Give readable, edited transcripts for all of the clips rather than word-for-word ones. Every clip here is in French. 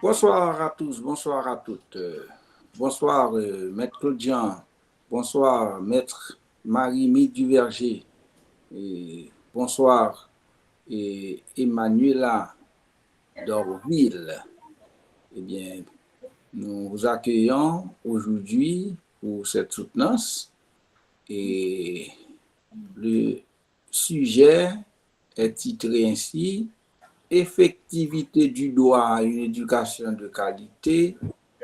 Bonsoir à tous, bonsoir à toutes. Bonsoir, Maître Claudian. Bonsoir, Maître Marie-Mie Duverger. Et bonsoir, Emmanuela d'Orville. Eh bien, nous vous accueillons aujourd'hui pour cette soutenance. Et le sujet est titré ainsi: Effectivité du droit à une éducation de qualité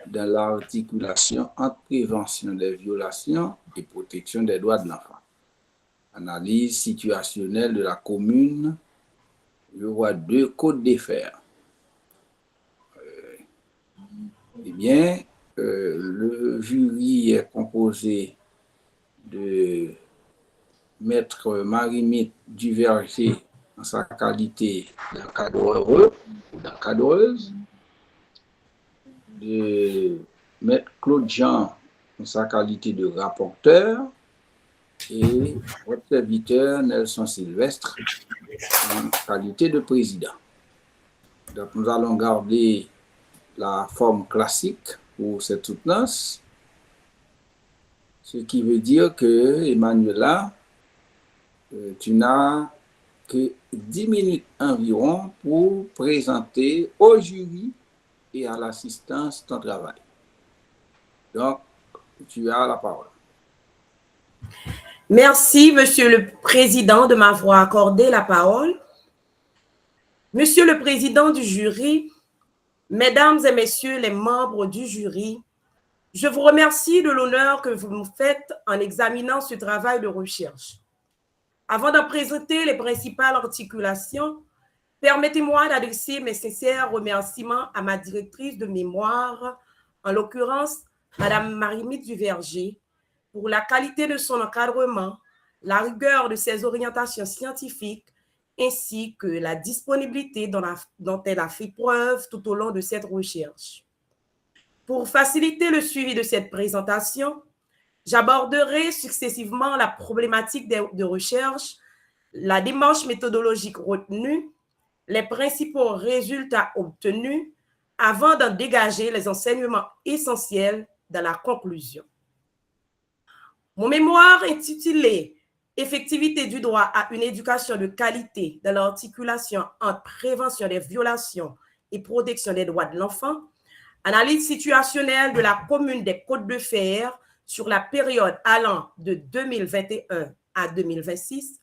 dans l'articulation entre prévention des violations et protection des droits de l'enfant. Analyse situationnelle de la commune, je vois 2 codes des fers. Eh bien, le jury est composé de Maître Marie-Mie Duverger en sa qualité d'encadreur ou d'encadreuse, de Maître Claude Jean en sa qualité de rapporteur et votre serviteur Nelson Sylvestre en qualité de président. Donc nous allons garder la forme classique pour cette soutenance, ce qui veut dire que, Emmanuela, tu n'as que 10 minutes environ pour présenter au jury et à l'assistance ton travail. Donc, tu as la parole. Merci, Monsieur le Président, de m'avoir accordé la parole. Monsieur le Président du jury, Mesdames et Messieurs les membres du jury, je vous remercie de l'honneur que vous nous faites en examinant ce travail de recherche. Avant de présenter les principales articulations, permettez-moi d'adresser mes sincères remerciements à ma directrice de mémoire, en l'occurrence, Madame Marie-Mie Duverger, pour la qualité de son encadrement, la rigueur de ses orientations scientifiques, ainsi que la disponibilité dont elle a fait preuve tout au long de cette recherche. Pour faciliter le suivi de cette présentation, j'aborderai successivement la problématique de recherche, la démarche méthodologique retenue, les principaux résultats obtenus, avant d'en dégager les enseignements essentiels dans la conclusion. Mon mémoire intitulé « Effectivité du droit à une éducation de qualité dans l'articulation entre prévention des violations et protection des droits de l'enfant », analyse situationnelle de la commune des Côtes-de-Fer sur la période allant de 2021 à 2026,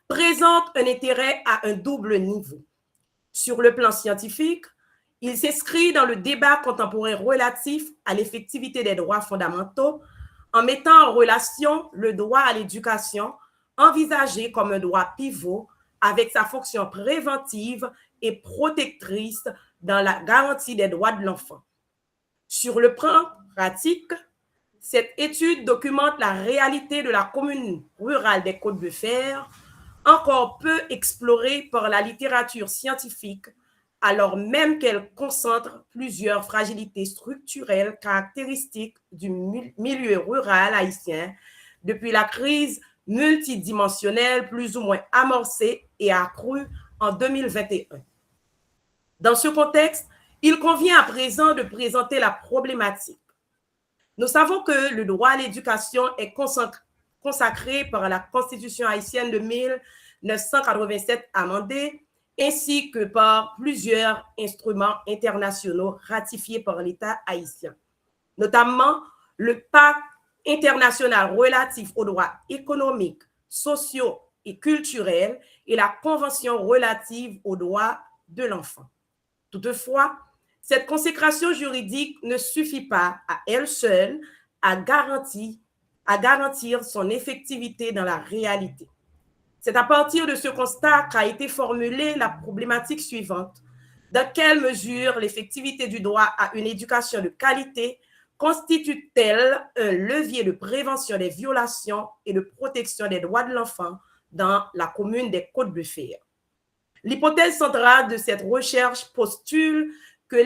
présente un intérêt à un double niveau. Sur le plan scientifique, il s'inscrit dans le débat contemporain relatif à l'effectivité des droits fondamentaux en mettant en relation le droit à l'éducation envisagé comme un droit pivot avec sa fonction préventive et protectrice dans la garantie des droits de l'enfant. Sur le plan pratique, cette étude documente la réalité de la commune rurale des Côtes-de-Fer, encore peu explorée par la littérature scientifique, alors même qu'elle concentre plusieurs fragilités structurelles caractéristiques du milieu rural haïtien depuis la crise multidimensionnelle plus ou moins amorcée et accrue en 2021. Dans ce contexte, il convient à présent de présenter la problématique. Nous savons que le droit à l'éducation est consacré par la Constitution haïtienne de 1987 amendée, ainsi que par plusieurs instruments internationaux ratifiés par l'État haïtien, notamment le Pacte international relatif aux droits économiques, sociaux et culturels et la Convention relative aux droits de l'enfant. Toutefois, cette consécration juridique ne suffit pas à elle seule à garantir son effectivité dans la réalité. C'est à partir de ce constat qu'a été formulée la problématique suivante. Dans quelle mesure l'effectivité du droit à une éducation de qualité constitue-t-elle un levier de prévention des violations et de protection des droits de l'enfant dans la commune des Côtes-de-Fer? L'hypothèse centrale de cette recherche postule que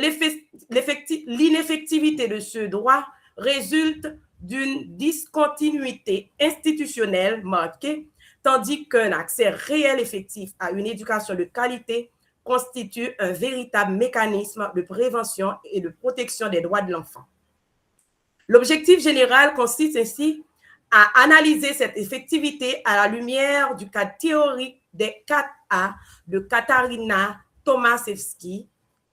l'ineffectivité de ce droit résulte d'une discontinuité institutionnelle marquée, tandis qu'un accès réel effectif à une éducation de qualité constitue un véritable mécanisme de prévention et de protection des droits de l'enfant. L'objectif général consiste ainsi à analyser cette effectivité à la lumière du cadre théorique des 4A de Katarina Tomaszewski,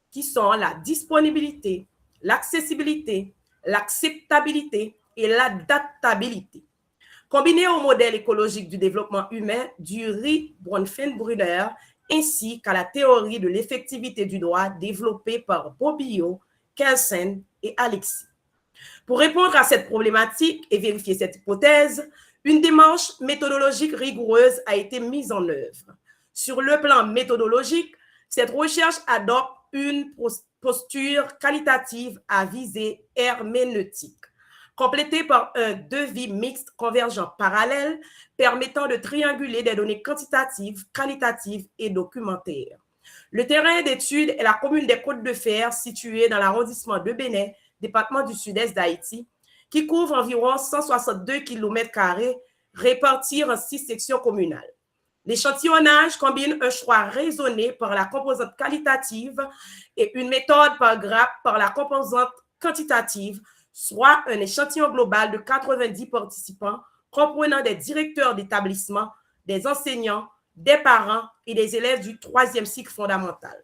qui sont la disponibilité, l'accessibilité, l'acceptabilité et l'adaptabilité. Combiné au modèle écologique du développement humain d'Uri Bronfenbrunner, ainsi qu'à la théorie de l'effectivité du droit développée par Bobbio, Kelsen et Alexis. Pour répondre à cette problématique et vérifier cette hypothèse, une démarche méthodologique rigoureuse a été mise en œuvre. Sur le plan méthodologique, cette recherche adopte une posture qualitative à visée herméneutique, complétée par un devis mixte convergent parallèle permettant de trianguler des données quantitatives, qualitatives et documentaires. Le terrain d'étude est la commune des Côtes-de-Fer située dans l'arrondissement de Bénin, département du sud-est d'Haïti, qui couvre environ 162 km² répartis en 6 sections communales. L'échantillonnage combine un choix raisonné par la composante qualitative et une méthode par grappe par la composante quantitative, soit un échantillon global de 90 participants comprenant des directeurs d'établissement, des enseignants, des parents et des élèves du 3e cycle fondamental.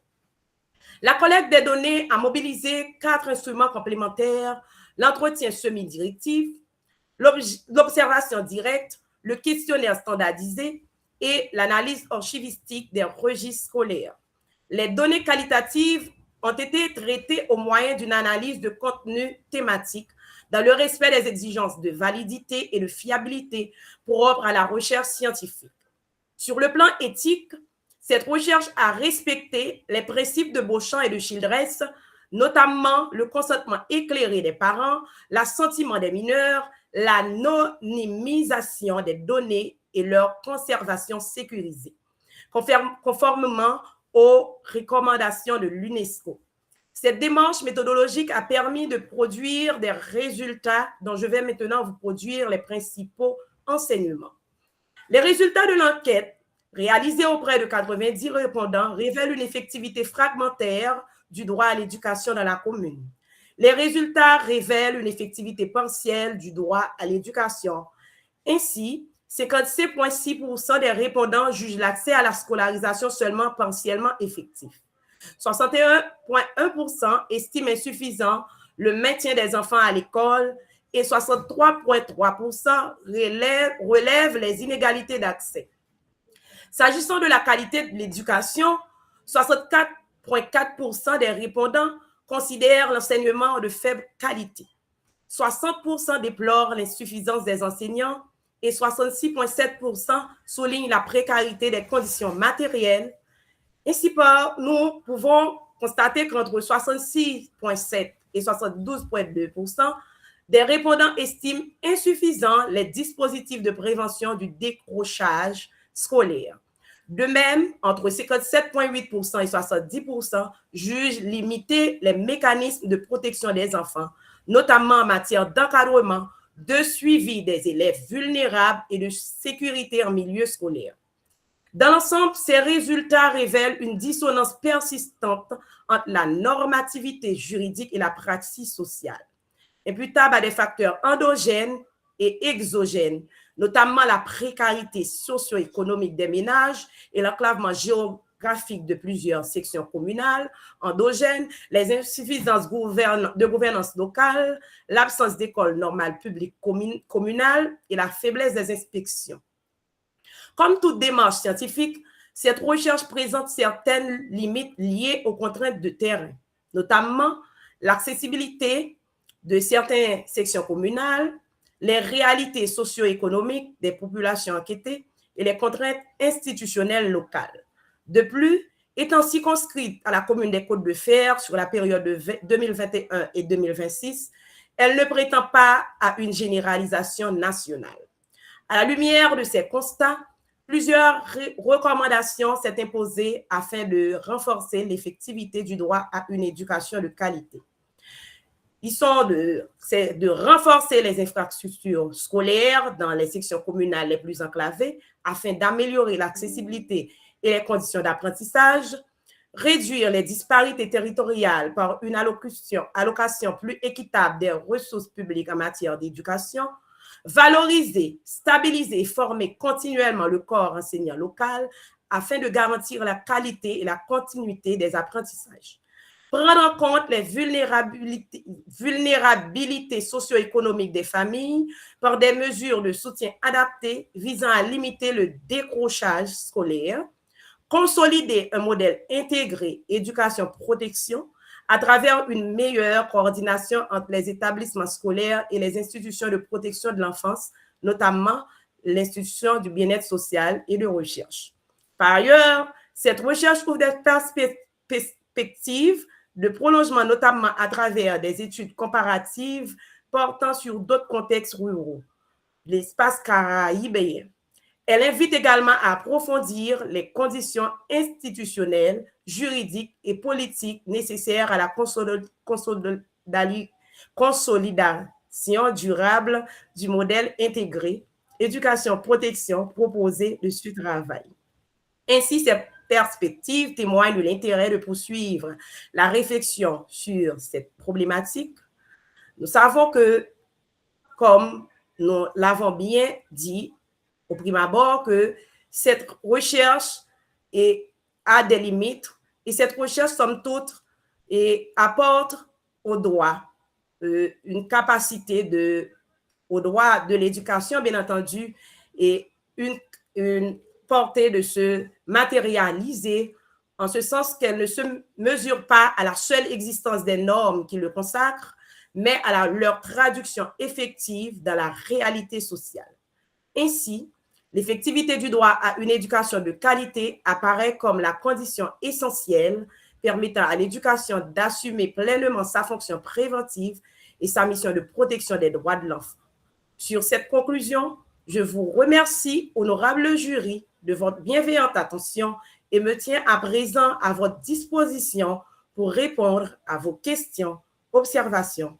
La collecte des données a mobilisé 4 instruments complémentaires, l'entretien semi-directif, l'observation directe, le questionnaire standardisé et l'analyse archivistique des registres scolaires. Les données qualitatives ont été traitées au moyen d'une analyse de contenu thématique dans le respect des exigences de validité et de fiabilité propres à la recherche scientifique. Sur le plan éthique, cette recherche a respecté les principes de Beauchamp et de Childress, notamment le consentement éclairé des parents, l'assentiment des mineurs, l'anonymisation des données et leur conservation sécurisée, conformément aux recommandations de l'UNESCO. Cette démarche méthodologique a permis de produire des résultats dont je vais maintenant vous produire les principaux enseignements. Les résultats de l'enquête réalisée auprès de 90 répondants révèlent une effectivité fragmentaire du droit à l'éducation dans la commune. Les résultats révèlent une effectivité partielle du droit à l'éducation. Ainsi, 57,6% des répondants jugent l'accès à la scolarisation seulement partiellement effectif. 61,1% estiment insuffisant le maintien des enfants à l'école et 63,3% relèvent les inégalités d'accès. S'agissant de la qualité de l'éducation, 64,4% des répondants considèrent l'enseignement de faible qualité. 60% déplorent l'insuffisance des enseignants et 66,7% soulignent la précarité des conditions matérielles. Ainsi, nous pouvons constater qu'entre 66,7% et 72,2% des répondants estiment insuffisants les dispositifs de prévention du décrochage scolaire. De même, entre 57,8% et 70% jugent limiter les mécanismes de protection des enfants, notamment en matière d'encadrement, de suivi des élèves vulnérables et de sécurité en milieu scolaire. Dans l'ensemble, ces résultats révèlent une dissonance persistante entre la normativité juridique et la praxis sociale, imputable à des facteurs endogènes et exogènes, notamment la précarité socio-économique des ménages et l'enclavement géographique de plusieurs sections communales endogènes, les insuffisances de gouvernance locale, l'absence d'écoles normales publiques communales et la faiblesse des inspections. Comme toute démarche scientifique, cette recherche présente certaines limites liées aux contraintes de terrain, notamment l'accessibilité de certaines sections communales, les réalités socio-économiques des populations enquêtées et les contraintes institutionnelles locales. De plus, étant circonscrite à la commune des Côtes-de-Fer sur la période de 2021 et 2026, elle ne prétend pas à une généralisation nationale. À la lumière de ces constats, plusieurs recommandations s'est imposées afin de renforcer l'effectivité du droit à une éducation de qualité. Ils sont de renforcer les infrastructures scolaires dans les sections communales les plus enclavées afin d'améliorer l'accessibilité et les conditions d'apprentissage, réduire les disparités territoriales par une allocation plus équitable des ressources publiques en matière d'éducation, valoriser, stabiliser et former continuellement le corps enseignant local afin de garantir la qualité et la continuité des apprentissages. Prendre en compte les vulnérabilités socio-économiques des familles par des mesures de soutien adaptées visant à limiter le décrochage scolaire, consolider un modèle intégré éducation-protection à travers une meilleure coordination entre les établissements scolaires et les institutions de protection de l'enfance, notamment l'institution du bien-être social et de recherche. Par ailleurs, cette recherche ouvre des perspectives de prolongement, notamment à travers des études comparatives portant sur d'autres contextes ruraux, l'espace caraïbéen. Elle invite également à approfondir les conditions institutionnelles, juridiques et politiques nécessaires à la consolidation durable du modèle intégré éducation-protection proposé de ce travail. Ainsi, ces perspectives témoignent de l'intérêt de poursuivre la réflexion sur cette problématique. Nous savons que, comme nous l'avons bien dit au prime abord, que cette recherche a des limites et cette recherche, somme toute, apporte au droit une capacité au droit de l'éducation, bien entendu, et une portée de se matérialiser en ce sens qu'elle ne se mesure pas à la seule existence des normes qui le consacrent, mais à leur traduction effective dans la réalité sociale. Ainsi, l'effectivité du droit à une éducation de qualité apparaît comme la condition essentielle permettant à l'éducation d'assumer pleinement sa fonction préventive et sa mission de protection des droits de l'enfant. Sur cette conclusion, je vous remercie, honorable jury, de votre bienveillante attention et me tiens à présent à votre disposition pour répondre à vos questions, observations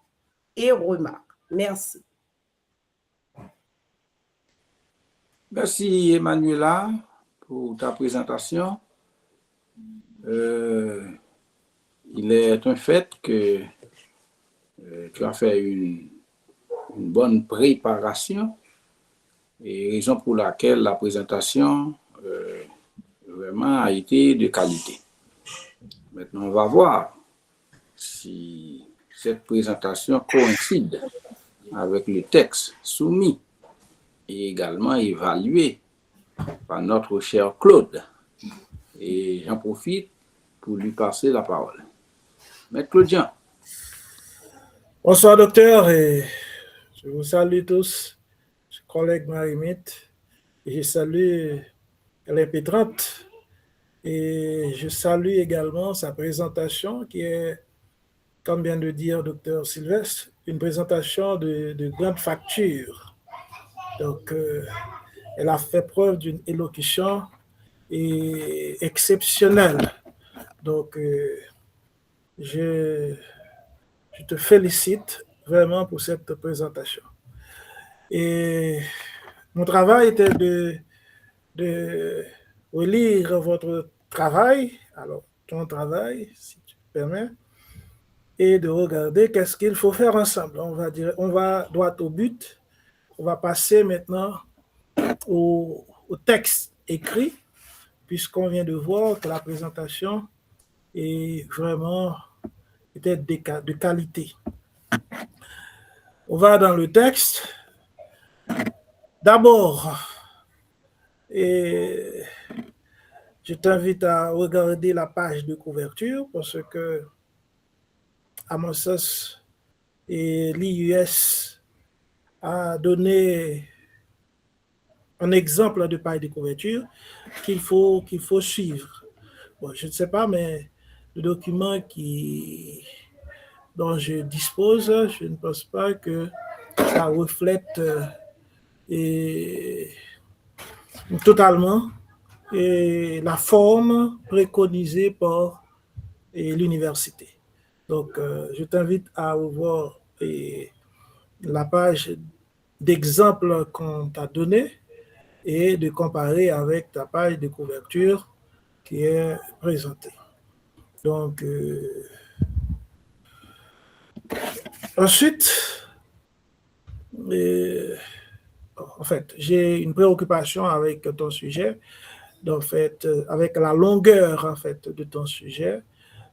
et remarques. Merci. Merci, Emmanuela, pour ta présentation. Il est un fait que tu as fait une bonne préparation et raison pour laquelle la présentation vraiment a été de qualité. Maintenant, on va voir si cette présentation coïncide avec le texte soumis et également évalué par notre cher Claude. Et j'en profite pour lui passer la parole. Maître Claudien. Bonsoir, docteur, et je vous salue tous, collègue Marimite, et je salue l'impétrante, et je salue également sa présentation qui est, comme vient de dire docteur Sylvestre, une présentation de grande facture. Donc, elle a fait preuve d'une élocution exceptionnelle. Donc, je te félicite vraiment pour cette présentation. Et mon travail était de relire votre travail, alors ton travail, si tu me permets, et de regarder qu'est-ce qu'il faut faire ensemble. On va droit au but. On va passer maintenant au texte écrit, puisqu'on vient de voir que la présentation est vraiment était de qualité. On va dans le texte. D'abord, je t'invite à regarder la page de couverture parce que, à mon sens, l'IUS a donné un exemple de page de couverture qu'il faut suivre. Bon, je ne sais pas, mais le document dont je dispose, je ne pense pas que ça reflète totalement la forme préconisée par l'université. Donc, je t'invite à revoir la page d'exemple qu'on t'a donnée et de comparer avec ta page de couverture qui est présentée. Donc, ensuite, en fait, j'ai une préoccupation avec ton sujet, en fait, avec la longueur en fait, de ton sujet,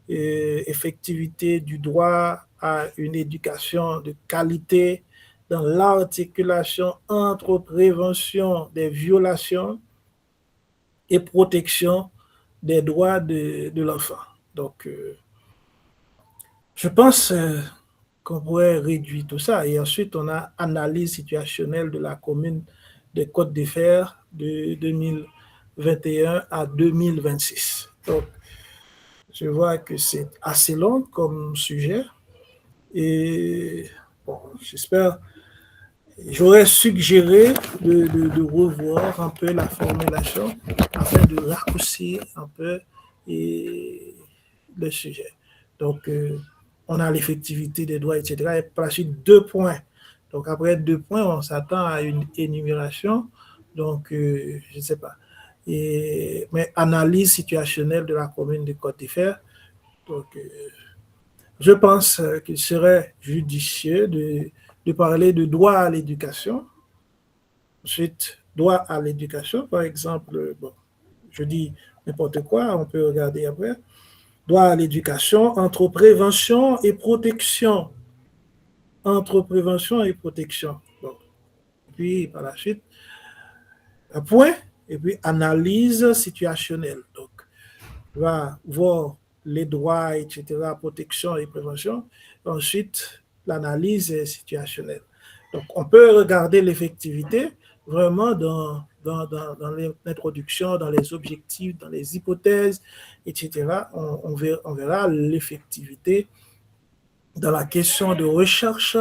effectivité du droit à une éducation de qualité dans l'articulation entre prévention des violations et protection des droits de l'enfant. Donc, je pense qu'on pourrait réduire tout ça. Et ensuite, on a analyse situationnelle de la commune de Côte-des-Fers de 2021 à 2026. Donc, je vois que c'est assez long comme sujet. Et bon, j'espère, j'aurais suggéré de revoir un peu la formulation afin de raccourcir un peu le sujet. Donc, on a l'effectivité des droits, etc. Et par la suite, 2 points. Donc, après 2 points, on s'attend à une énumération. Donc, je ne sais pas. Mais analyse situationnelle de la commune de Côte-des-Fers. Donc, je pense qu'il serait judicieux de parler de droit à l'éducation. Ensuite, droit à l'éducation, par exemple, bon, je dis n'importe quoi, on peut regarder après. Droit à l'éducation entre prévention et protection. Entre prévention et protection. Bon. Et puis, par la suite, un point, et puis analyse situationnelle. Donc, on va voir les droits, etc., protection et prévention. Ensuite, l'analyse situationnelle. Donc, on peut regarder l'effectivité vraiment dans l'introduction, dans les objectifs, dans les hypothèses, etc. On verra l'effectivité dans la question de recherche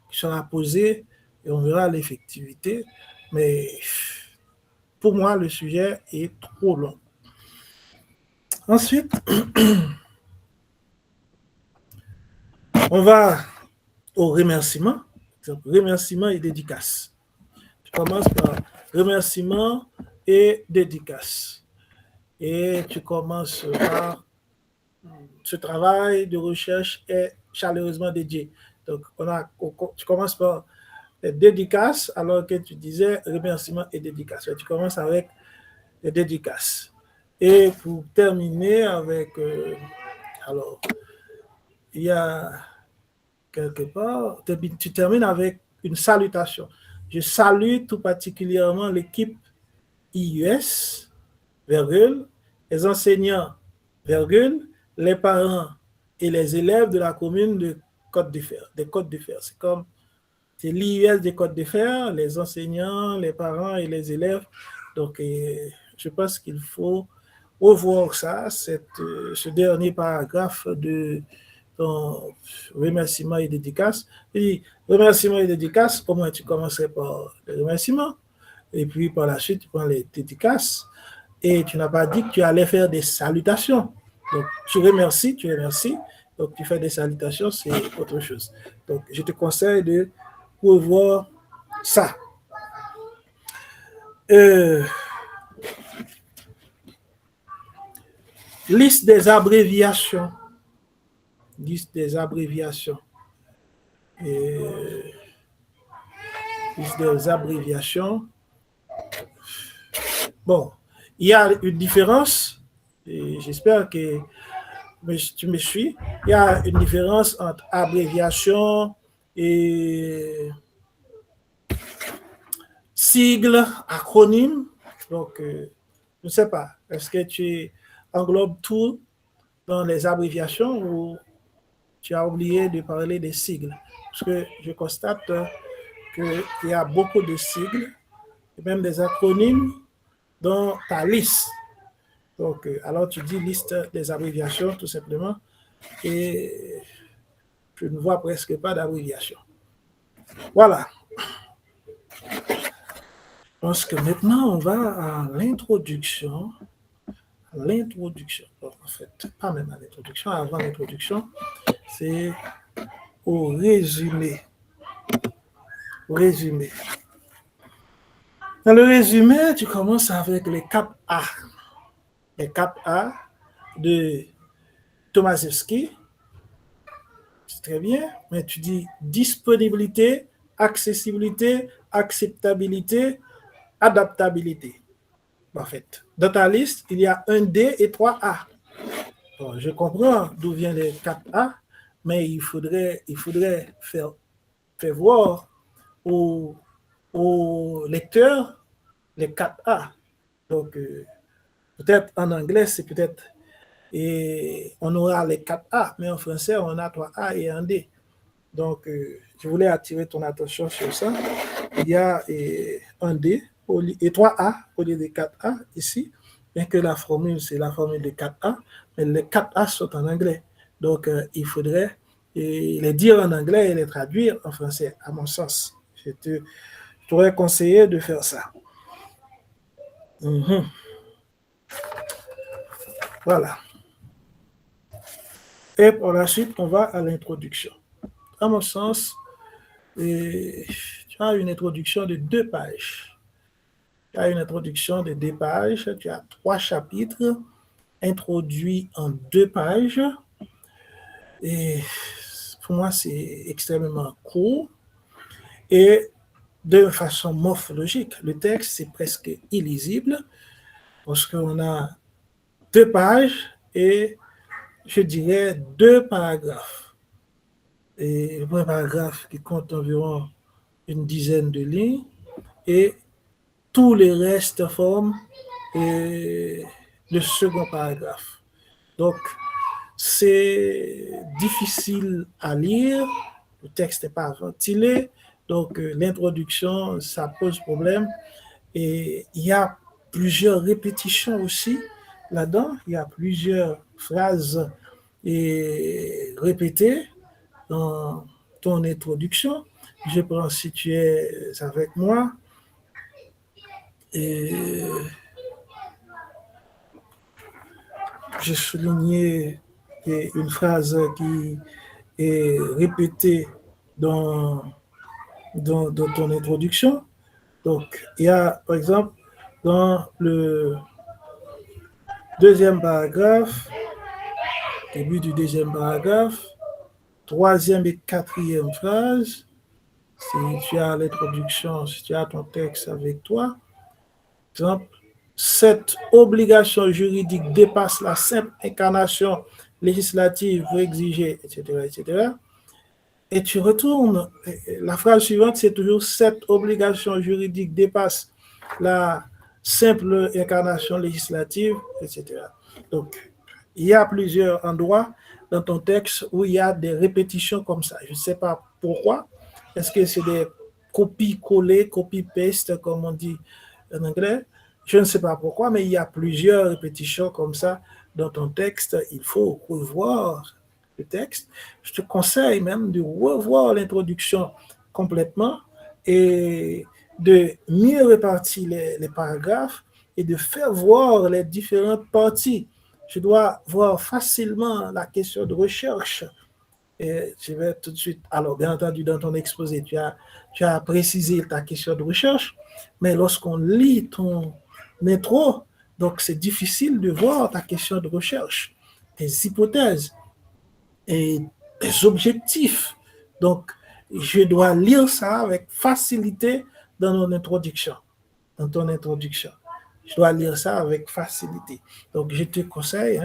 qui sera posée et on verra l'effectivité. Mais pour moi, le sujet est trop long. Ensuite, on va au remerciement. Remerciement et dédicace. Tu commences par remerciement et dédicace. Et tu commences par ce travail de recherche est chaleureusement dédié. Donc, tu commences par les dédicaces alors que tu disais remerciement et dédicace. Tu commences avec les dédicaces. Et pour terminer avec, alors, il y a quelque part, tu termines avec une salutation. Je salue tout particulièrement l'équipe IUS, virgule, les enseignants, virgule, les parents et les élèves de la commune de Côte-des-Fers. C'est l'IUS des Côtes-des-Fers, les enseignants, les parents et les élèves. Donc, je pense qu'il faut revoir ça, ce dernier paragraphe de ton remerciement et dédicace. Et remerciement et dédicace, au moins tu commencerais par les remerciements, et puis par la suite, tu prends les dédicaces, et tu n'as pas dit que tu allais faire des salutations. Donc, tu remercies, donc tu fais des salutations, c'est autre chose. Donc, je te conseille de revoir ça. Liste des abréviations. Liste des abréviations. Liste des abréviations. Bon, il y a une différence, et j'espère que tu me suis. Il y a une différence entre abréviation et sigle, acronyme. Donc, je ne sais pas, est-ce que tu englobes tout dans les abréviations ou tu as oublié de parler des sigles? Parce que je constate qu'il y a beaucoup de sigles, et même des acronymes dans ta liste. Donc, alors tu dis liste des abréviations tout simplement, et je ne vois presque pas d'abréviation. Voilà. Je pense que maintenant, on va à l'introduction. L'introduction, en fait, pas même à l'introduction, avant l'introduction, c'est au résumé. Résumé. Dans le résumé, tu commences avec les cap A. Les cap A de Tomaszewski, c'est très bien, mais tu dis disponibilité, accessibilité, acceptabilité, adaptabilité. En fait, dans ta liste, il y a un D et 3 A. Bon, je comprends d'où viennent les 4 A, mais il faudrait faire voir au lecteur les 4 A. Donc, peut-être en anglais, c'est peut-être, et on aura les 4 A, mais en français, on a 3 A et un D. Donc, je voulais attirer ton attention sur ça. Il y a un D et 3 A au lieu de 4 A ici, bien que la formule, c'est la formule de 4 A, mais les 4 A sont en anglais. Donc, il faudrait les dire en anglais et les traduire en français, à mon sens. Je t'aurais conseillé de faire ça. Voilà. Et pour la suite, on va à l'introduction. À mon sens, tu as une introduction de 2 pages. Tu as une introduction de 2 pages. Tu as 3 chapitres introduits en 2 pages. Et pour moi, c'est extrêmement court. Et de façon morphologique, le texte, c'est presque illisible parce qu'on a 2 pages et je dirais 2 paragraphes. Et le premier paragraphe qui compte environ une dizaine de lignes et tous les restes forment le second paragraphe. Donc, c'est difficile à lire, le texte n'est pas ventilé, donc l'introduction, ça pose problème. Et il y a plusieurs répétitions aussi là-dedans, il y a plusieurs phrases répétées dans ton introduction. Je prends si tu es avec moi. Et j'ai souligné une phrase qui est répétée dans ton introduction. Donc, il y a, par exemple, dans le deuxième paragraphe, début du deuxième paragraphe, troisième et quatrième phrase, si tu as l'introduction, si tu as ton texte avec toi, par exemple, cette obligation juridique dépasse la simple incarnation législative pour exiger, etc., etc. Et tu retournes, la phrase suivante, c'est toujours cette obligation juridique dépasse la simple incarnation législative, etc. Donc, il y a plusieurs endroits dans ton texte où il y a des répétitions comme ça. Je ne sais pas pourquoi. Est-ce que c'est des copies-collées, copy-paste, comme on dit en anglais? Je ne sais pas pourquoi, mais il y a plusieurs répétitions comme ça dans ton texte. Il faut revoir le texte. Je te conseille même de revoir l'introduction complètement et de mieux répartir les paragraphes et de faire voir les différentes parties. Je dois voir facilement la question de recherche. Et je vais tout de suite, alors bien entendu dans ton exposé, tu as précisé ta question de recherche, mais lorsqu'on lit ton intro, donc c'est difficile de voir ta question de recherche, tes hypothèses et tes objectifs. Donc, je dois lire ça avec facilité dans ton introduction. Je dois lire ça avec facilité. Donc, je te conseille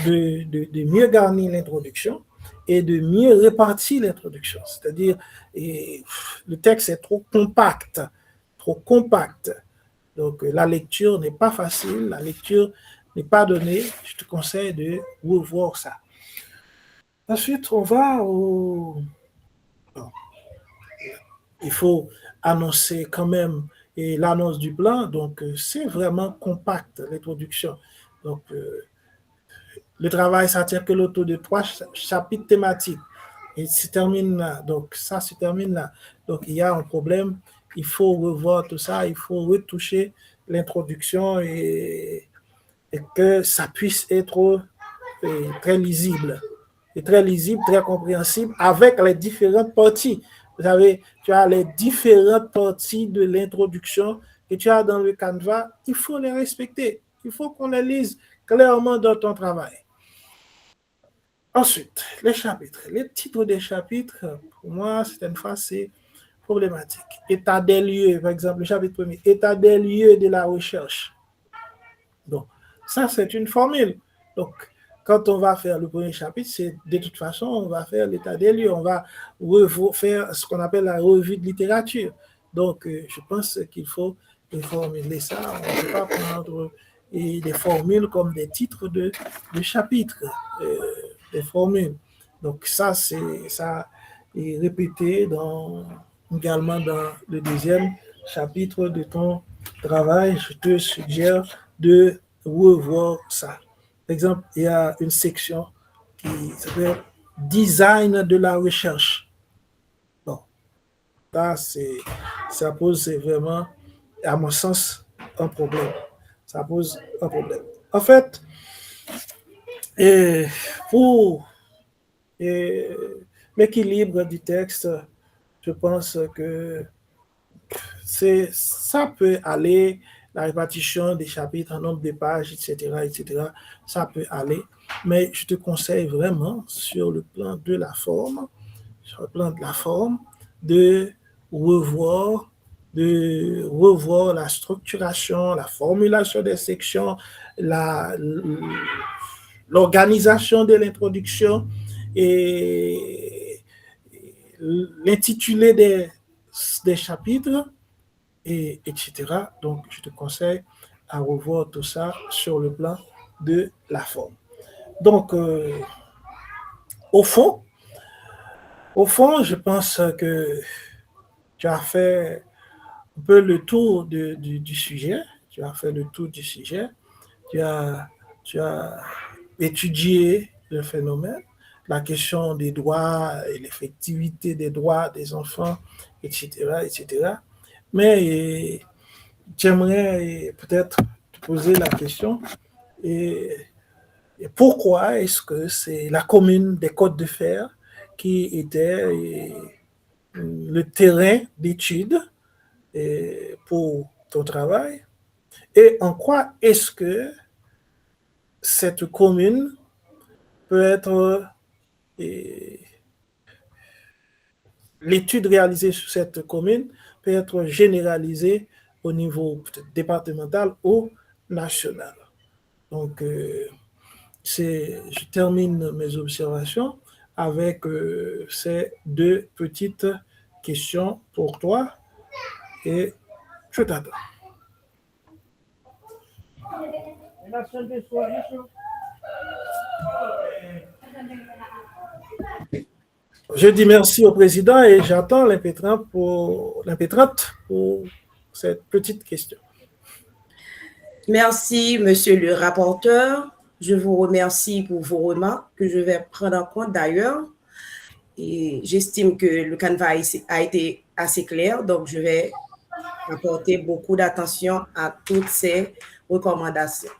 de mieux garnir l'introduction et de mieux répartir l'introduction. C'est-à-dire, le texte est trop compact. Donc, la lecture n'est pas facile, la lecture n'est pas donnée. Je te conseille de revoir ça. Ensuite, on va au... Bon. Il faut annoncer quand même l'annonce du plan. Donc, c'est vraiment compact, l'introduction. Donc, le travail s'articule autour de 3 chapitres thématiques. Et se termine là. Donc, ça se termine là. Donc, il y a un problème. Il faut revoir tout ça. Il faut retoucher l'introduction et que ça puisse être très lisible. Et très lisible, très compréhensible avec les différentes parties. Vous savez, tu as les différentes parties de l'introduction que tu as dans le Canva. Il faut les respecter. Il faut qu'on les lise clairement dans ton travail. Ensuite, les chapitres. Les titres des chapitres, pour moi, certaines fois, c'est problématique. État des lieux, par exemple, le chapitre 1er, état des lieux de la recherche. Donc, ça, c'est une formule. Donc, quand on va faire le premier chapitre, c'est de toute façon, on va faire l'état des lieux, on va faire ce qu'on appelle la revue de littérature. Donc, je pense qu'il faut formuler ça. On ne peut pas prendre des formules comme des titres de chapitres, des formules. Donc, ça est répété également dans le deuxième chapitre de ton travail. Je te suggère de revoir ça. Par exemple, il y a une section qui s'appelle Design de la recherche. Bon, ça pose vraiment, à mon sens, un problème. Ça pose un problème. En fait, pour l'équilibre du texte, je pense que ça peut aller, la répartition des chapitres en nombre de pages, etc., ça peut aller, mais je te conseille vraiment sur le plan de la forme, de revoir la structuration, la formulation des sections, l'organisation de l'introduction et l'intitulé des chapitres, etc. Donc, je te conseille à revoir tout ça sur le plan de la forme. Donc, au fond, je pense que tu as fait un peu le tour du sujet. Tu as fait le tour du sujet. Tu as étudié le phénomène, la question des droits et l'effectivité des droits des enfants, etc. Mais j'aimerais peut-être te poser la question, et pourquoi est-ce que c'est la commune des Côtes de Fer qui était le terrain d'étude pour ton travail, et en quoi est-ce que cette commune peut être, l'étude réalisée sur cette commune peut être généralisée au niveau départemental ou national. Donc, je termine mes observations avec ces deux petites questions pour toi, et je t'attends. Je dis merci au président et j'attends l'impétrante pour cette petite question. Merci, monsieur le rapporteur. Je vous remercie pour vos remarques que je vais prendre en compte d'ailleurs. Et j'estime que le canevas a été assez clair, donc je vais apporter beaucoup d'attention à toutes ces recommandations.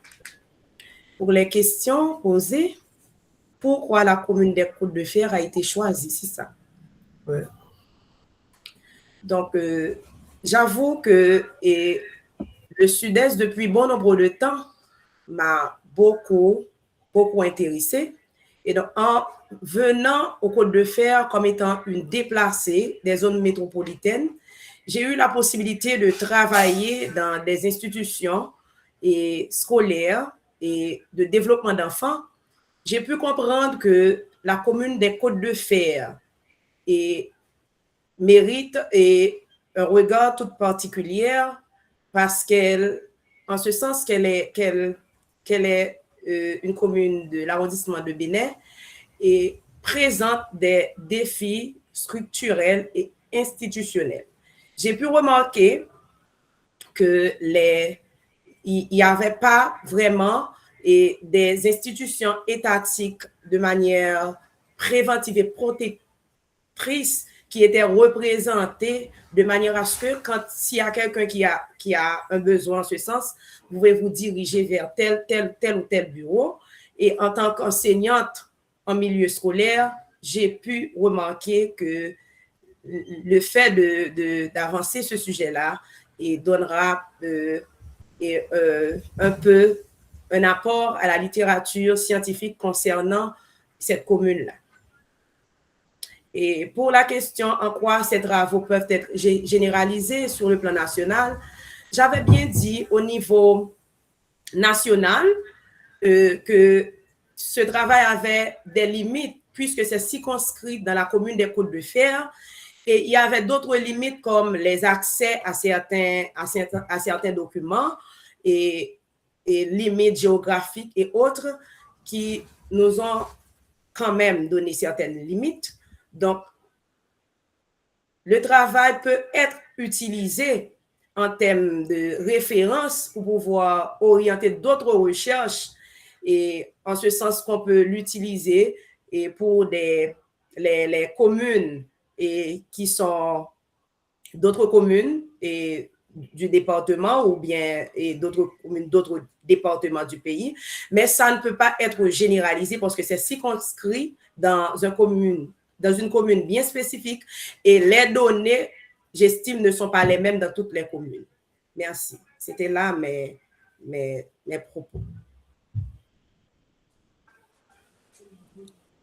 Pour les questions posées, pourquoi la commune des Côtes de Fer a été choisie, c'est ça? Ouais. Donc, j'avoue que le Sud-Est, depuis bon nombre de temps, m'a beaucoup intéressé. Et donc, en venant aux Côtes de Fer comme étant une déplacée des zones métropolitaines, j'ai eu la possibilité de travailler dans des institutions scolaires et de développement d'enfants. J'ai pu comprendre que la commune des Côtes de Fer mérite un regard tout particulier parce en ce sens qu'elle est une commune de l'arrondissement de Bénin et présente des défis structurels et institutionnels. J'ai pu remarquer que il n'y avait pas vraiment des institutions étatiques de manière préventive et protectrice qui étaient représentées de manière à ce que s'il y a quelqu'un qui a un besoin en ce sens, vous pouvez vous diriger vers tel ou tel bureau. Et en tant qu'enseignante en milieu scolaire, j'ai pu remarquer que le fait d'avancer ce sujet-là donnera un peu un apport à la littérature scientifique concernant cette commune-là. Et pour la question en quoi ces travaux peuvent être généralisés sur le plan national, j'avais bien dit au niveau national que ce travail avait des limites puisque c'est circonscrit dans la commune des Côtes-de-Fer et il y avait d'autres limites comme les accès à certains documents et limites géographiques et autres qui nous ont quand même donné certaines limites. Donc, le travail peut être utilisé en termes de référence pour pouvoir orienter d'autres recherches et en ce sens qu'on peut l'utiliser et pour les communes et qui sont d'autres communes et du département ou bien d'autres communes, d'autres départements du pays, mais ça ne peut pas être généralisé parce que c'est circonscrit dans une commune bien spécifique et les données, j'estime, ne sont pas les mêmes dans toutes les communes. Merci. C'était là mes propos.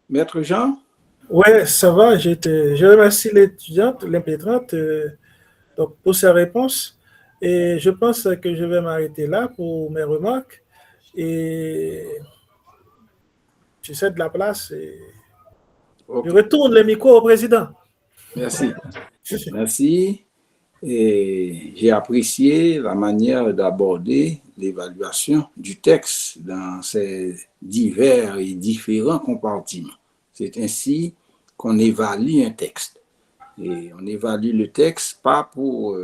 Maître Jean? Oui, ça va. Je remercie l'étudiante, l'impétrante, pour sa réponse. Et je pense que je vais m'arrêter là pour mes remarques. Et je cède la place et je retourne le micro au président. Merci. Merci. Et j'ai apprécié la manière d'aborder l'évaluation du texte dans ses divers et différents compartiments. C'est ainsi qu'on évalue un texte. Et on évalue le texte pas pour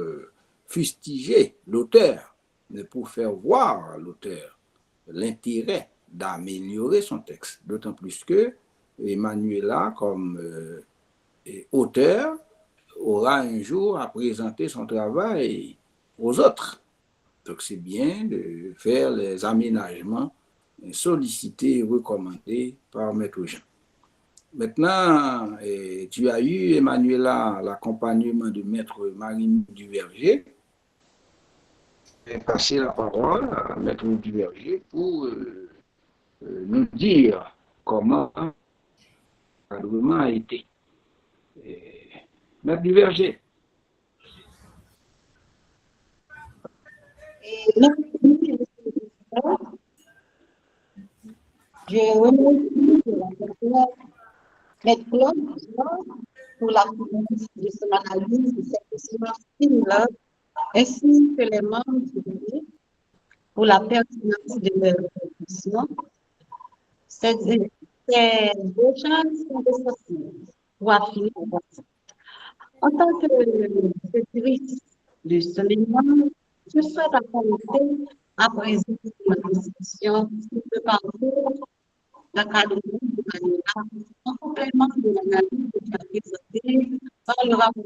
fustiger l'auteur, mais pour faire voir à l'auteur l'intérêt d'améliorer son texte. D'autant plus que Emmanuela, comme auteur, aura un jour à présenter son travail aux autres. Donc c'est bien de faire les aménagements sollicités et recommandés par Maître Jean. Maintenant, tu as eu, Emmanuela, l'accompagnement de Maître Marine Duverger. Je vais passer la parole à Maître Duverger pour nous dire comment l'encadrement a été. Maître Duverger. Je remercie Maître Claude pour la connaissance de son analyse de cette question-là, ainsi que les membres du jury pour la pertinence de leur réflexion. Ces échanges sont essentiels pour affiner la personne. En tant que secrétaire de ce élément, je souhaite apporter à présent ma discussion sur le parcours d'encadrement de l'animal en complément de l'analyse présentée par le rapport.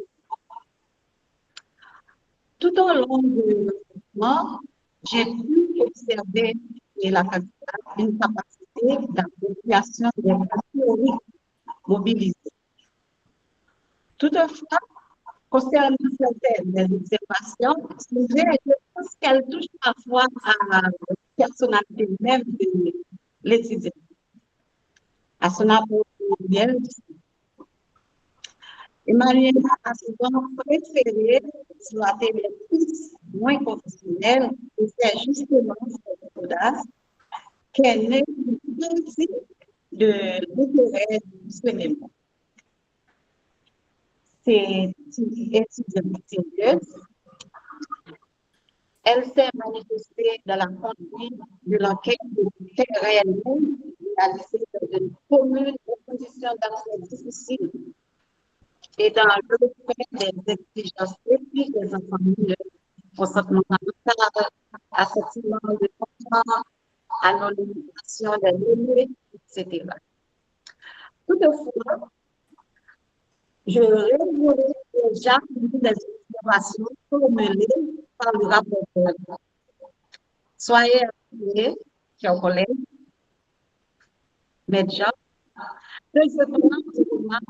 Tout au long de l'enseignement, j'ai pu observer chez la candidate une capacité d'appropriation des théories mobilisées. Toutefois, concernant certaines des observations, je pense qu'elles touchent parfois à la personnalité même de l'étudiant, à son appropriation. Emmanuela a souvent préféré exploiter les pistes moins professionnelles et c'est justement cette audace qu'elle est aussi de l'intérêt du cinéma. C'est une étudiante sérieuse. Elle s'est manifestée dans la conduite de l'enquête de réellement réalisée dans une commune aux conditions d'accès difficiles et dans le respect des exigences éthiques des enfants mineurs, consentement parental, assentiment de contrat, anonymisation des données, etc. Toutefois, je révélais déjà des observations formulées par le rapporteur. Soyez assurés, chers collègues, médias, que ce plan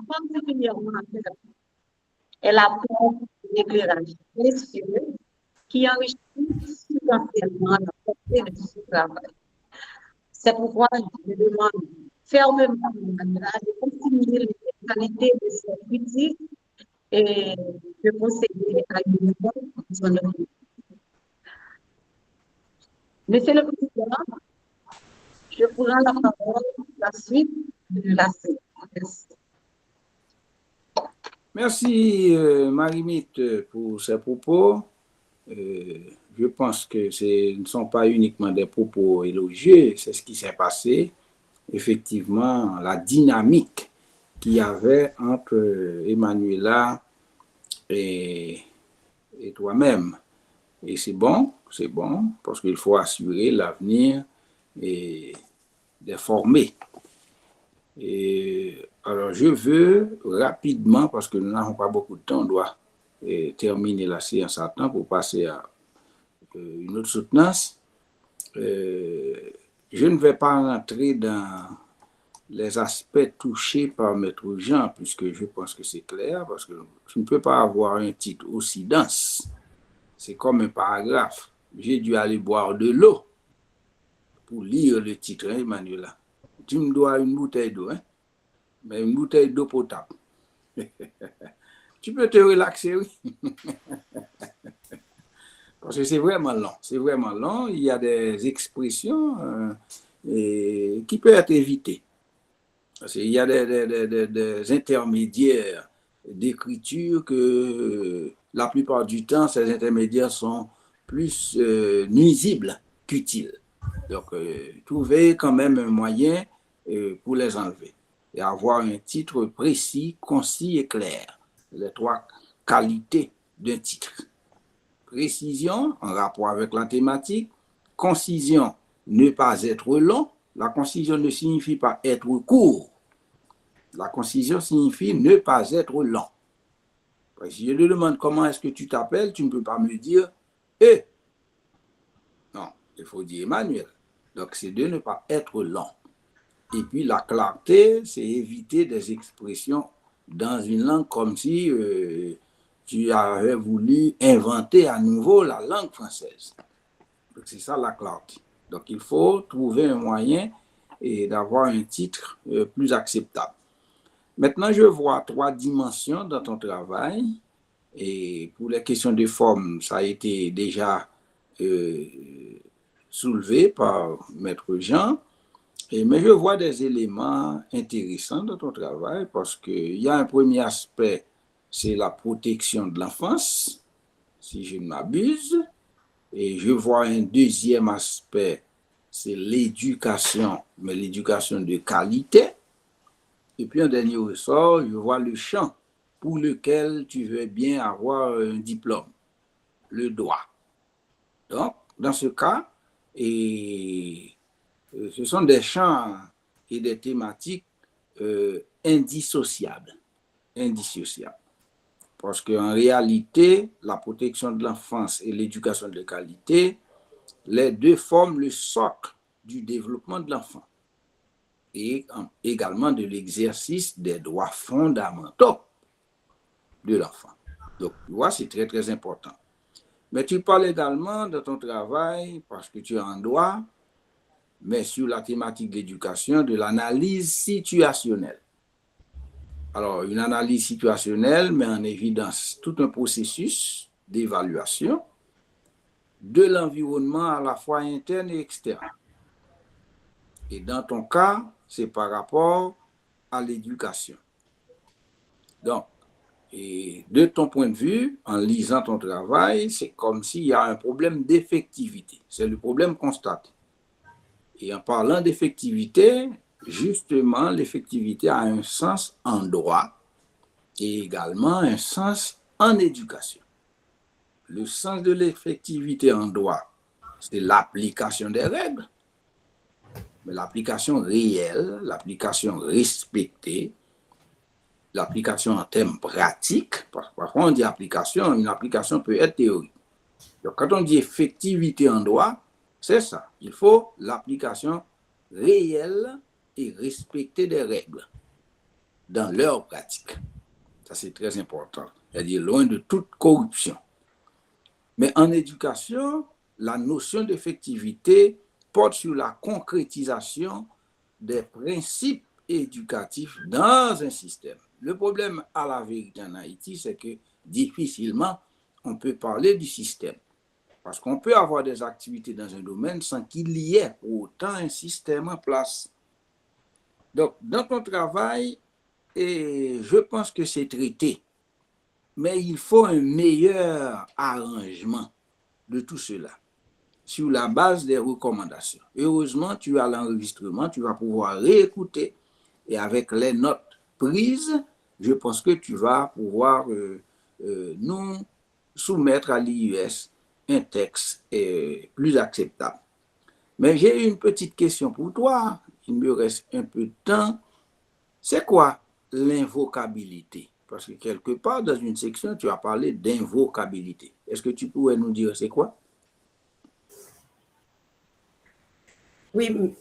particulièrement intéressant est l'apport d'éclairage précieux qui enrichit substantiellement la portée de ce travail. C'est pourquoi je demande fermement de continuer les qualités de ses critiques et de procéder à une bonne son œuvre. Monsieur le Président, je prends la parole pour la suite de la séance. Merci, Marie-Mite, pour ces propos. Je pense que ce ne sont pas uniquement des propos élogieux, c'est ce qui s'est passé. Effectivement, la dynamique qu'il y avait entre Emmanuela et toi-même. Et c'est bon, parce qu'il faut assurer l'avenir et des formés. Et alors, je veux rapidement, parce que nous n'avons pas beaucoup de temps, on doit terminer la séance à temps pour passer à une autre soutenance. Je ne vais pas rentrer dans les aspects touchés par Maître Jean, puisque je pense que c'est clair, parce que je ne peux pas avoir un titre aussi dense. C'est comme un paragraphe. J'ai dû aller boire de l'eau pour lire le titre, hein, Emmanuela. Tu me dois une bouteille d'eau, hein? Mais une bouteille d'eau potable. Tu peux te relaxer, oui. Parce que c'est vraiment long. Il y a des expressions qui peuvent être évitées. Parce qu'il y a des intermédiaires d'écriture que la plupart du temps, ces intermédiaires sont plus nuisibles qu'utiles. Donc, trouver quand même un moyen pour les enlever et avoir un titre précis, concis et clair. Les trois qualités d'un titre. Précision, en rapport avec la thématique. Concision, ne pas être long. La concision ne signifie pas être court. La concision signifie ne pas être lent. Si je te demande comment est-ce que tu t'appelles, tu ne peux pas me dire « Eh ». Non, il faut dire Emmanuel. Donc, c'est de ne pas être lent. Et puis, la clarté, c'est éviter des expressions dans une langue comme si tu avais voulu inventer à nouveau la langue française. Donc, c'est ça la clarté. Donc, il faut trouver un moyen d'avoir un titre plus acceptable. Maintenant, je vois 3 dimensions dans ton travail. Et pour les questions de forme, ça a été déjà soulevé par Maître Jean. Mais je vois des éléments intéressants dans ton travail parce qu'il y a un premier aspect, c'est la protection de l'enfance, si je ne m'abuse. Et je vois un deuxième aspect, c'est l'éducation, mais l'éducation de qualité. Et puis un dernier ressort, je vois le champ pour lequel tu veux bien avoir un diplôme, le droit. Donc, dans ce cas, ce sont des champs et des thématiques indissociables. Parce qu'en réalité, la protection de l'enfance et l'éducation de qualité, les deux forment le socle du développement de l'enfant et également de l'exercice des droits fondamentaux de l'enfant. Donc, tu vois, c'est très, très important. Mais tu parles également de ton travail, parce que tu es en droit, mais sur la thématique de l'éducation, de l'analyse situationnelle. Alors, une analyse situationnelle met en évidence tout un processus d'évaluation de l'environnement à la fois interne et externe. Et dans ton cas, c'est par rapport à l'éducation. Donc, et de ton point de vue, en lisant ton travail, c'est comme s'il y a un problème d'effectivité. C'est le problème constaté. Et en parlant d'effectivité, justement, l'effectivité a un sens en droit et également un sens en éducation. Le sens de l'effectivité en droit, c'est l'application des règles, mais l'application réelle, l'application respectée, l'application en termes pratiques. Parfois, on dit application, une application peut être théorique. Donc, quand on dit effectivité en droit, c'est ça. Il faut l'application réelle et respecter des règles dans leur pratique. Ça, c'est très important. C'est-à-dire loin de toute corruption. Mais en éducation, la notion d'effectivité porte sur la concrétisation des principes éducatifs dans un système. Le problème à la vérité en Haïti, c'est que difficilement on peut parler du système. Parce qu'on peut avoir des activités dans un domaine sans qu'il y ait pour autant un système en place. Donc, dans ton travail, et je pense que c'est traité, mais il faut un meilleur arrangement de tout cela sur la base des recommandations. Heureusement, tu as l'enregistrement, tu vas pouvoir réécouter et avec les notes prises, je pense que tu vas pouvoir nous soumettre à l'IUS un texte plus acceptable. Mais j'ai une petite question pour toi. Il me reste un peu de temps. C'est quoi l'invocabilité? Parce que quelque part, dans une section, tu as parlé d'invocabilité. Est-ce que tu pourrais nous dire c'est quoi? Oui.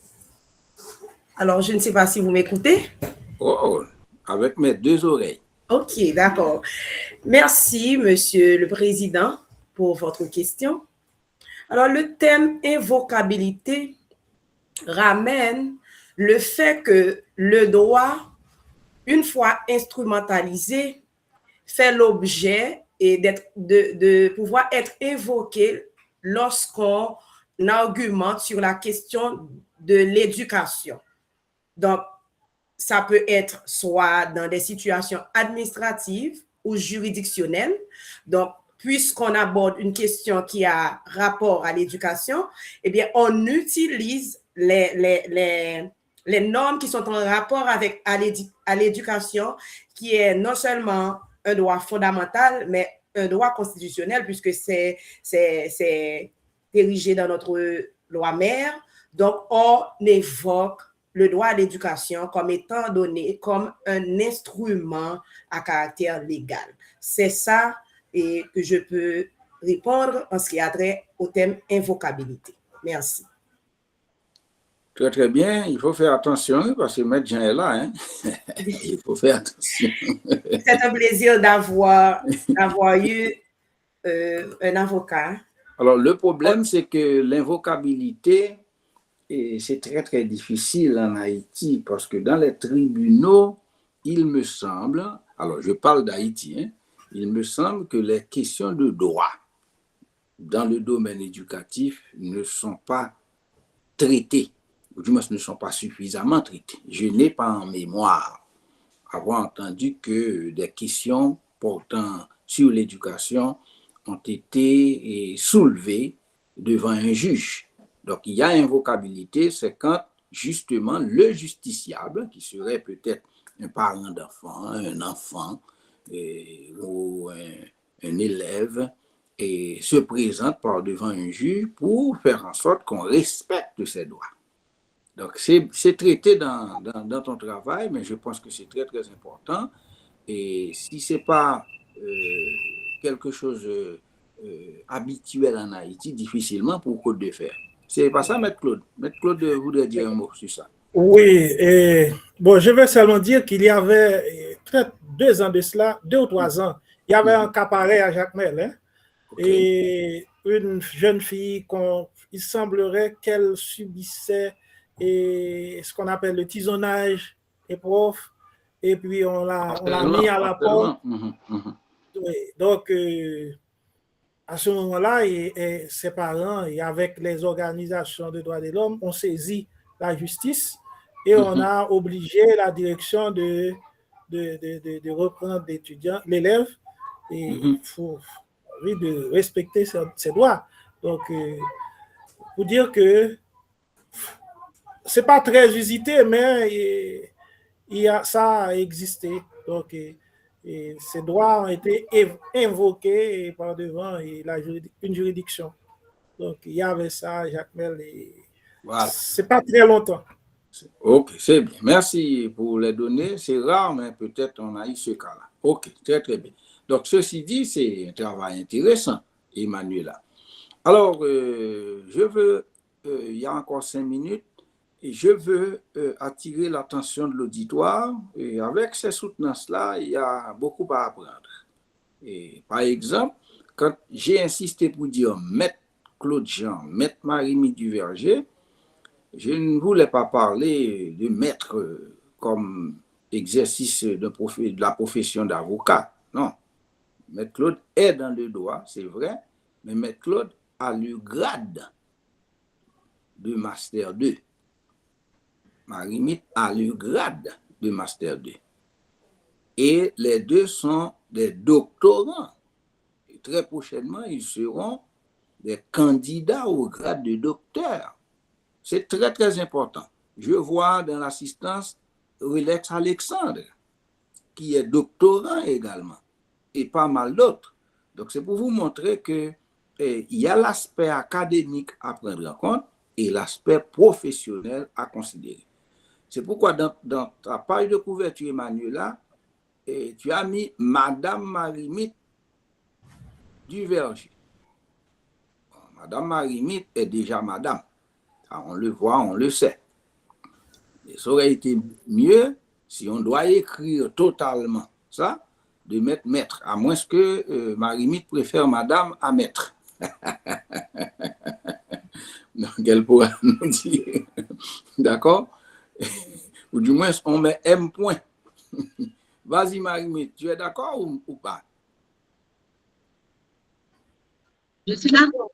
Alors, je ne sais pas si vous m'écoutez. Oh, avec mes deux oreilles. OK, d'accord. Merci, Monsieur le Président, pour votre question. Alors, le thème invocabilité ramène le fait que le droit, une fois instrumentalisé, fait l'objet et de pouvoir être invoqué lorsqu'on argumente sur la question de l'éducation. Donc, ça peut être soit dans des situations administratives ou juridictionnelles. Donc, puisqu'on aborde une question qui a rapport à l'éducation, eh bien, on utilise les normes qui sont en rapport avec à l'éducation, qui est non seulement un droit fondamental, mais un droit constitutionnel, puisque c'est érigé dans notre loi mère. Donc, on évoque le droit à l'éducation comme étant donné comme un instrument à caractère légal. C'est ça et que je peux répondre en ce qui a trait au thème invocabilité. Merci. Très, très bien. Il faut faire attention parce que Maître Jean est là. Hein? Il faut faire attention. C'est un plaisir d'avoir eu un avocat. Alors, le problème, c'est que l'invocabilité, c'est très, très difficile en Haïti parce que dans les tribunaux, il me semble, alors je parle d'Haïti, hein, il me semble que les questions de droit dans le domaine éducatif ne sont pas traitées, ou du moins ne sont pas suffisamment traitées. Je n'ai pas en mémoire avoir entendu que des questions portant sur l'éducation ont été soulevées devant un juge. Donc, il y a invocabilité, c'est quand justement le justiciable, qui serait peut-être un parent d'enfant, un enfant ou un élève, et se présente par devant un juge pour faire en sorte qu'on respecte ses droits. Donc, c'est traité dans ton travail, mais je pense que c'est très, très important. Et si ce n'est pas quelque chose habituel en Haïti, difficilement pour Côte de Fer. C'est pas ça, Maître Claude. Maître Claude voudrait dire un mot sur ça. Oui, bon, je vais seulement dire qu'il y avait peut-être 2 ans de cela, 2 ou 3 ans, il y avait un cas pareil à Jacmel, hein, et une jeune fille, il semblerait qu'elle subissait ce qu'on appelle le tisonnage des profs, et puis on l'a mis à la porte. Oui, donc, à ce moment-là, et ses parents, et avec les organisations de droits de l'homme, ont saisi la justice et on a obligé la direction de reprendre l'élève et de respecter ses droits. Donc, pour dire que c'est pas très usité, mais ça a existé. Donc, et ces droits ont été invoqués par devant une juridiction. Donc, il y avait ça, Jacmel. Voilà. C'est pas très longtemps. Ok, c'est bien. Merci pour les données. C'est rare, mais peut-être on a eu ce cas-là. Ok, très, très bien. Donc, ceci dit, c'est un travail intéressant, Emmanuela. Alors, il y a encore 5 minutes, et je veux attirer l'attention de l'auditoire. Et avec ces soutenances-là, il y a beaucoup à apprendre. Et, par exemple, quand j'ai insisté pour dire Maître Claude Jean, Maître Marie-Mie Duverger, je ne voulais pas parler de maître comme exercice de la profession d'avocat. Non. Maître Claude est dans le droit, c'est vrai, mais Maître Claude a le grade de Master 2. Marie-Mite a le grade de Master 2. Et les deux sont des doctorants. Et très prochainement, ils seront des candidats au grade de docteur. C'est très, très important. Je vois dans l'assistance Relax Alexandre, qui est doctorant également, et pas mal d'autres. Donc, c'est pour vous montrer que il y a l'aspect académique à prendre en compte et l'aspect professionnel à considérer. C'est pourquoi dans ta page de couverture, Emmanuela, tu as mis Madame Marie-Mite Duverger. Madame Marie-Mite est déjà madame. On le voit, on le sait. Et ça aurait été mieux si on doit écrire totalement ça, de mettre maître, à moins que Marie-Mite préfère madame à maître. Donc, elle pourra nous dire. D'accord? Ou du moins, on met M point. Vas-y, Marie-Mite, tu es d'accord ou pas? Je suis d'accord.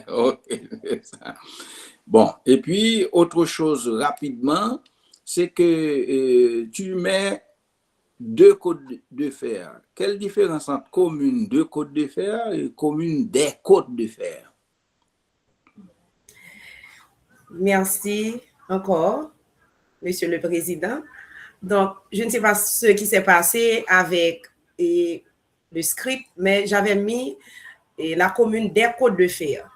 Ok, c'est ça. Bon, et puis, autre chose rapidement, c'est que tu mets 2 côtes de fer. Quelle différence entre commune 2 côtes de fer et commune des côtes de fer? Merci encore, Monsieur le Président. Donc, je ne sais pas ce qui s'est passé avec le script, mais j'avais mis la commune des Côtes de Fer.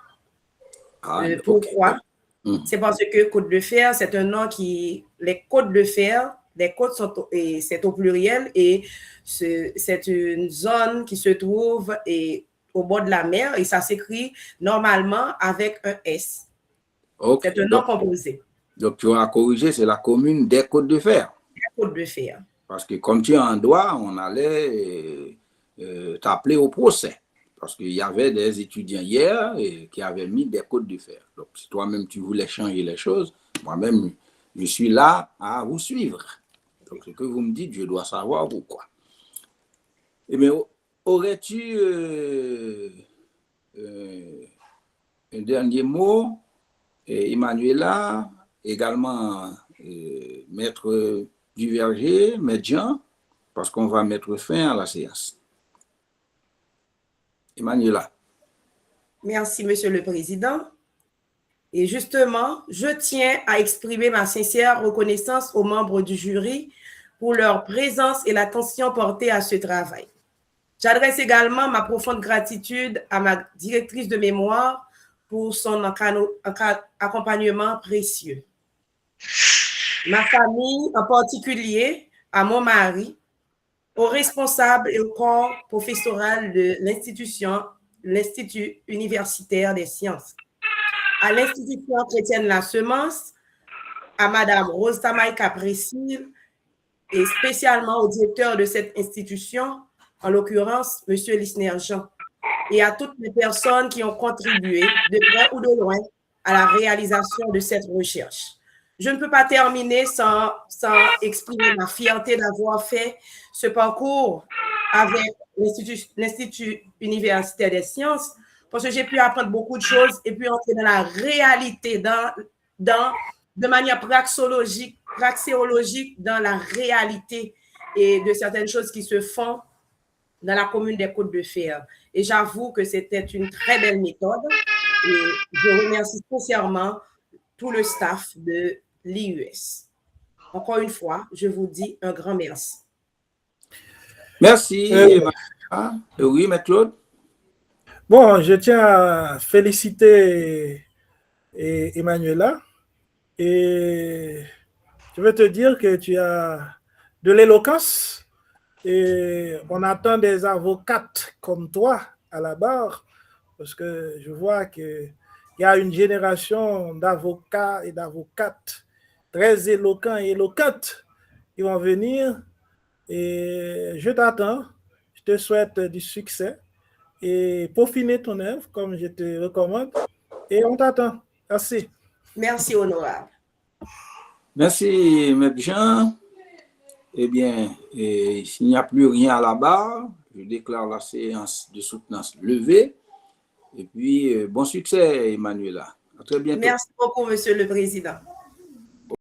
Pourquoi? Okay. C'est parce que Côte de Fer, c'est un nom qui... Les Côtes de Fer, les côtes c'est au pluriel et c'est une zone qui se trouve au bord de la mer et ça s'écrit normalement avec un S. Okay. C'est un nom composé. Donc, tu as corrigé, c'est la commune des Côtes de Fer. Des Côtes de Fer. Parce que comme tu es en droit, on allait t'appeler au procès. Parce qu'il y avait des étudiants hier qui avaient mis des Côtes de Fer. Donc, si toi-même tu voulais changer les choses, moi-même, je suis là à vous suivre. Donc, ce que vous me dites, je dois savoir pourquoi. Eh bien, aurais-tu un dernier mot, Emmanuela, également Maître Duverger, Maître Jean, parce qu'on va mettre fin à la séance. Emmanuela. Merci, Monsieur le Président. Et justement, je tiens à exprimer ma sincère reconnaissance aux membres du jury pour leur présence et l'attention portée à ce travail. J'adresse également ma profonde gratitude à ma directrice de mémoire pour son accompagnement précieux. Ma famille, en particulier à mon mari, aux responsables et au corps professoral de l'Institut universitaire des sciences, à l'Institution chrétienne La Semence, à Madame Rose Tamaï Caprécile et spécialement au directeur de cette institution, en l'occurrence, M. Lisner Jean, et à toutes les personnes qui ont contribué, de près ou de loin, à la réalisation de cette recherche. Je ne peux pas terminer sans exprimer ma fierté d'avoir fait ce parcours avec l'Institut universitaire des sciences, parce que j'ai pu apprendre beaucoup de choses et puis entrer dans la réalité, de manière praxéologique dans la réalité et de certaines choses qui se font dans la commune des Côtes de Fer. Et j'avoue que c'était une très belle méthode et je remercie sincèrement tout le staff de l'IUS. Encore une fois, je vous dis un grand merci. Merci. Oui, Maître Claude. Bon, je tiens à féliciter Emmanuela et je veux te dire que tu as de l'éloquence et on attend des avocates comme toi à la barre parce que je vois qu'il y a une génération d'avocats et d'avocates très éloquents et éloquentes qui vont venir et je t'attends, je te souhaite du succès et peaufiner ton œuvre comme je te recommande et on t'attend. Merci. Merci, honorable. Merci, M. Jean. Eh bien, s'il n'y a plus rien à la barre, je déclare la séance de soutenance levée. Et puis, bon succès, Emmanuela. À très bientôt. Merci beaucoup, Monsieur le Président.